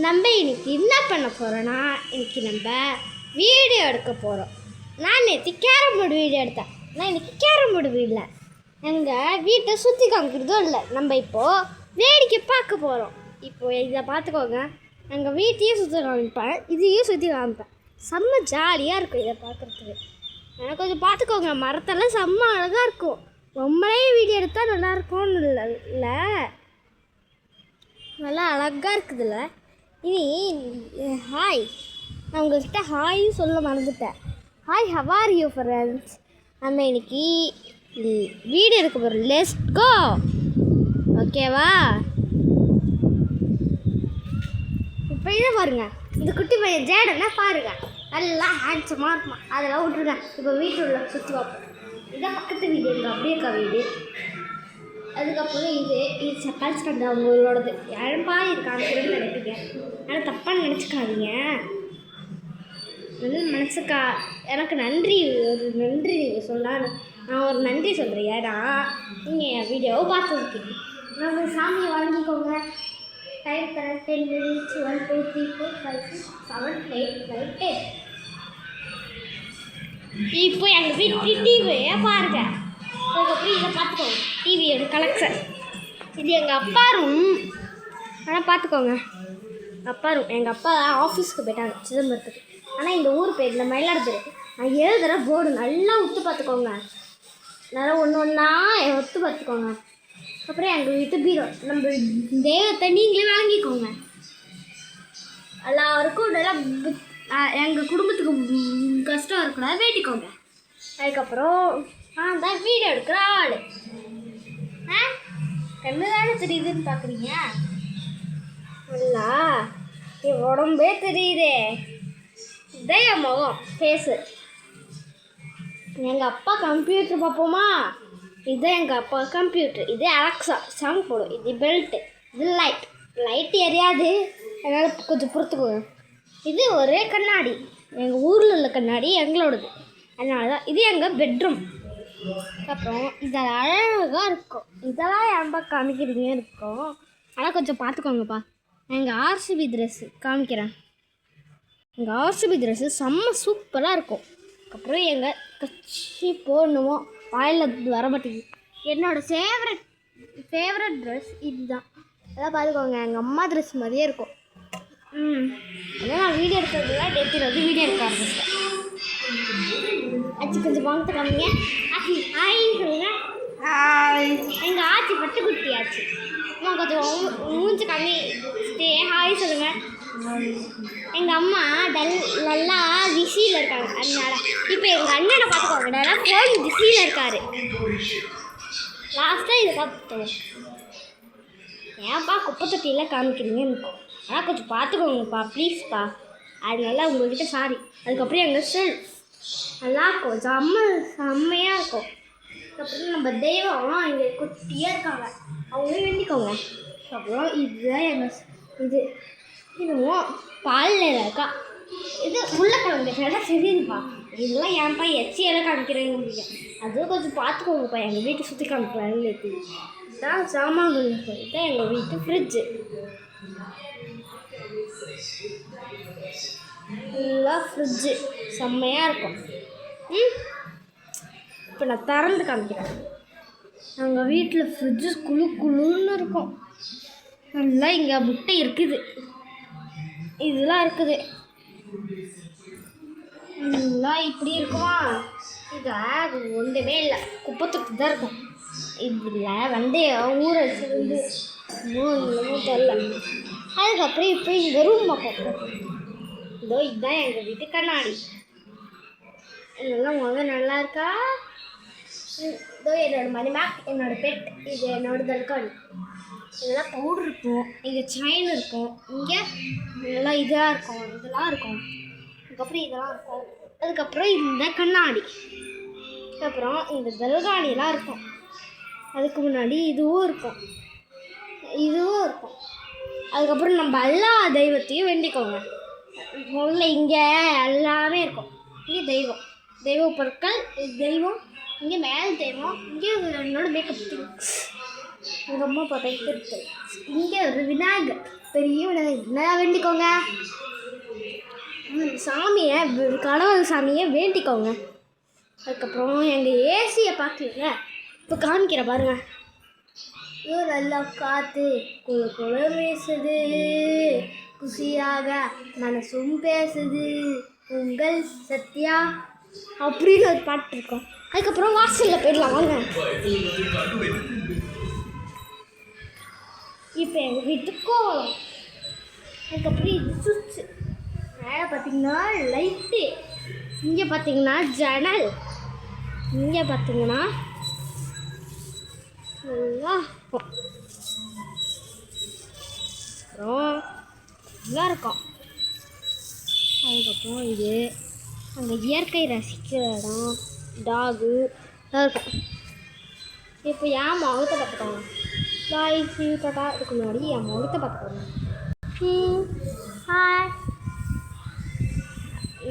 நம்ம இன்னைக்கு என்ன பண்ண போகிறோன்னா, இன்னைக்கு நம்ம வீடியோ எடுக்க போகிறோம். நான் நேற்று கேரம் போர்டு வீடியோ எடுத்தேன். நான் இன்னைக்கு கேரம் போர்டு வீடில் எங்கள் வீட்டை சுற்றி காமிக்கிறதும் இல்லை, நம்ம இப்போது வேடிக்கை பார்க்க போகிறோம். இப்போது இதை பார்த்துக்கோங்க, எங்கள் வீட்டையும் சுற்றி காமிப்பேன், இதையும் சுற்றி காமிப்பேன். செம்ம ஜாலியாக இருக்கும் இதை பார்க்குறதுக்கு. எனக்கு கொஞ்சம் பார்த்துக்கோங்க, மரத்தெல்லாம் செம்ம அழகாக இருக்கும். ரொம்பவே வீடியோ எடுத்தால் நல்லாயிருக்கும்னு இல்லை, நல்லா அழகாக இருக்குதுல்ல. இனி ஹாய், நான் உங்கள்கிட்ட ஹாய்னு சொல்ல மறந்துட்டேன். Hi, how are you friends? நம்ம இன்னைக்கு வீடியோ எடுக்க போகிறோம். Let's go. ஓகேவா? இப்போ இதை பாருங்கள், இந்த குட்டி பையன் ஜேடன்னா பாருங்கள், நல்லா ஹேண்ட்ஸமாக இருக்குமா. அதெல்லாம் விட்டுருங்க. இப்போ வீட்டில் உள்ள சுற்றி பார்ப்போம். இதான் பக்கத்து வீடு, எங்கள் அப்படியேக்கா வீடு. அதுக்கப்புறம் இது சக்கால் ஸ்டாண்ட் அவங்களோடது. யாரும் பாய் இருக்கான்னு நினைப்பீங்க, ஆனால் தப்பாக நினச்சிக்காதீங்க. மனசுக்கா எனக்கு நன்றி, ஒரு நன்றி நீங்கள் சொன்னால் நான் ஒரு நன்றி சொல்கிறேன். ஏன்னா நீங்கள் என் வீடியோவை பார்த்துருக்கீங்க. நம்ம சாமியை வாங்கிக்கோங்க. டைம் தரேன். 10 minutes 1 2 3 4 5 6 7 8 9 10. இப்போ எங்கள் வீட்டு டிவியை பாருங்கள். அதுக்கப்புறம் இதை பார்த்துக்கோங்க, டிவியோட கலெக்ஷன். இது எங்கள் அப்பா ரூம். ஆனால் பார்த்துக்கோங்க, அப்பா ரூம். எங்கள் அப்பா ஆஃபீஸ்க்கு போயிட்டாங்க சிதம்பரத்துக்கு. ஆனால் இந்த ஊர் பேர் இந்த மயிலாடுதுறை. நான் எழுதுகிற போர்டு நல்லா ஒத்து பார்த்துக்கோங்க, நல்லா ஒன்று ஒன்றா ஒத்து பார்த்துக்கோங்க. அப்புறம் எங்கள் வீட்டு பீரோ. நம்ம தெய்வத்தை நீங்களே வாங்கிக்கோங்க. எல்லாருக்கும் நல்லா எங்கள் குடும்பத்துக்கு கஷ்டம் இருக்கக்கூடாது, வேட்டிக்கோங்க. அதுக்கப்புறம் தான் வீடியோ எடுக்கிற ஆள். கண்ணு தானே தெரியுதுன்னு பார்க்குறீங்க, நல்லா என் உடம்பே தெரியுதே. இதே என் முகம், ஃபேஸு. எங்கள் அப்பா கம்ப்யூட்டர் பார்ப்போமா? இதுதான் எங்கள் அப்பா கம்ப்யூட்டர். இது அலெக்ஸா சாங் போடும். இது பெல்ட்டு. இது லைட் எரியாது, அதனால் கொஞ்சம் பொறுத்துக்கோங்க. இது ஒரே கண்ணாடி, எங்கள் ஊரில் உள்ள கண்ணாடி, எங்களோடது. அதனால தான் இது எங்கள் பெட்ரூம். அப்புறம் இதெல்லாம் அழகாக இருக்கும். இதெல்லாம் ஏன்பா காமிக்கிறீங்க இருக்கும், ஆனால் கொஞ்சம் பார்த்துக்கோங்கப்பா. எங்கள் ஆர்சிபி ட்ரெஸ்ஸு காமிக்கிறேன். எங்கள் ஆர்சிபி ட்ரெஸ்ஸு செம்ம சூப்பராக இருக்கும். அப்புறம் எங்கள் கட்சி போடணுமோ வாயில் வர மாட்டேங்குது. என்னோடய ஃபேவரட் ட்ரெஸ் இதுதான். அதெல்லாம் பார்த்துக்கோங்க, எங்கள் அம்மா ட்ரெஸ் மாதிரியே இருக்கும். அதான் நான் வீடியோ எடுக்கிறதுலாம் டேட்டில் வந்து வீடியோ எடுக்க ஆரம்பிச்சிட்டேன். ஆச்சு கொஞ்சம் வாங்க காமிங்க. ஹாய் சொல்லுங்க. ஹாய். எங்கள் ஆச்சி பட்டு குட்டி ஆச்சு. கொஞ்சம் மூஞ்சி காமி ஹாய் சொல்லுங்கள். எங்கள் அம்மா நல்லா பிஸியில் இருக்காங்க, அதனால இப்போ எங்கள் அண்ணனை பார்த்துக்கோங்க, நல்லா ஃபோன் பிஸியில் இருக்கார். லாஸ்ட்டாக இதை பார்த்துக்கோங்க. ஏன்ப்பா குப்பை தொட்டியெல்லாம் காமிக்கிறீங்கன்னு இருக்கும், ஆனால் கொஞ்சம் பார்த்துக்கோங்கப்பா ப்ளீஸ்ப்பா. அதனால உங்கள்கிட்ட சாரி. அதுக்கப்புறம் எங்கள் செல் நல்லா இருக்கும், செம்மையாக இருக்கும். அப்புறம் நம்ம தெய்வம் இங்கே குட்டியாக இருக்காங்க, அவங்களே வேண்டிக்கோங்க. அப்புறம் இதுதான் எங்கள் இதுவும் பாலில் இருக்கா. இது உருளைக்கிழங்கு எல்லாம் தெரியுதுப்பா. இதெல்லாம் ஏன்ப்பா எச்சியெல்லாம் காமிக்கிறேங்க, அதுவும் கொஞ்சம் பார்த்துக்கோங்கப்பா. எங்கள் வீட்டை சுற்றி காமிக்கிறாங்க. இதுதான் சாமான்கள் இருக்கும். இதுதான் எங்கள் வீட்டு ஃப்ரிட்ஜு. நல்லா ஃப்ரிட்ஜு செம்மையாக இருக்கும். இப்போ நான் திறந்து காமிக்கிறேன். எங்கள் வீட்டில் ஃப்ரிட்ஜு குழுன்னு இருக்கும். நல்லா இங்கே முட்டை இருக்குது, இதெல்லாம் இருக்குது. இதெல்லாம் இப்படி இருக்குமா? இது ஒன்றுமே இல்லை, குப்பை தொட்டி தான் இருக்கும். இதில் வந்து ஊற வச்சுருந்து தெரில. அதுக்கப்புறம் இப்போ இந்த ரூம் பார்ப்போம். இதோ இதுதான் எங்கள் வீட்டு கண்ணாடி. இதெல்லாம் முதல்ல நல்லா இருக்கா? இதோ என்னோடய மணிமேக், என்னோடய பெட், இது என்னோடய தல்காணி. இதெல்லாம் பவுடர் இருக்கும், இங்கே செயின் இருக்கும், இங்கே நல்லா இதாக இருக்கும், இதெல்லாம் இருக்கும். அதுக்கப்புறம் இதெல்லாம் இருக்கும். அதுக்கப்புறம் இந்த கண்ணாடி, அப்புறம் இந்த தல்காணியெல்லாம் இருக்கும். அதுக்கு முன்னாடி இதுவும் இருக்கும். அதுக்கப்புறம் நம்ம எல்லா தெய்வத்தையும் வேண்டிக்கோங்க. முதல்ல இங்கே எல்லாமே இருக்கும். இங்கே தெய்வ பொருட்கள், தெய்வம், இங்கே மேல் தெய்வம், இங்கே என்னோட மேக்கப் திங்ஸ். எங்கள் அம்மா பக்கத்து இருக்கு. இங்கே ஒரு விநாயகர், பெரிய விநாயகர். என்ன வேண்டிக்கோங்க, சாமியை, கடவுள் சாமியை வேண்டிக்கோங்க. அதுக்கப்புறம் எங்கள் ஏசியை பார்க்கல, இப்போ காமிக்கிற பாருங்க. ஐயோ நல்லா காற்று குழு குழு வீசுது, குஷியாக மனசும் பேசுது, உங்கள் சத்யா அப்படின்னு ஒரு பாட்டு இருக்கும். அதுக்கப்புறம் வாசலில் போயிடலாம் வாங்க. இப்போ எங்கள் வீட்டுக்கும் அதுக்கப்புறம் இது சுவிட்சு, மேலே பார்த்தீங்கன்னா லைட்டு, இங்கே பார்த்தீங்கன்னா ஜன்னல், இங்கே பார்த்தீங்கன்னா நல்லா இருக்கும். அப்புறம் நல்லா இருக்கும். அதுக்கப்புறம் இது அங்கே இயற்கை ரசிக்கிற இடம், டாகு எல்லாம் இருக்கும். இப்போ என் முகத்தை பார்த்துக்கோங்க. பாய் சி டாட்டா. இதுக்கு முன்னாடி என் முகத்தை பார்த்துக்கோங்க. ஹாய்.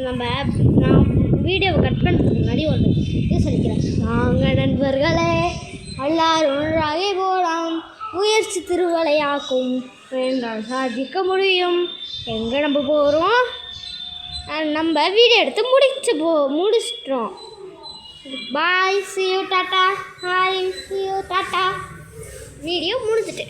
நான் வீடியோவை கட் பண்ணுறதுக்கு முன்னாடி ஒன்று இது சொல்லிக்கிறேன். நாங்கள் நண்பர்களே எல்லாரும் ஒன்றாகி போகலாம், முயற்சி திருவலையாக்கும் என்றால் சாதிக்க முடியும். எங்கே நம்ம போகிறோம், நம்ம வீடியோ எடுத்து முடிச்சிட்டோம். பாய் C you tata. Hi C you tata. Video முடிஞ்சிட்டு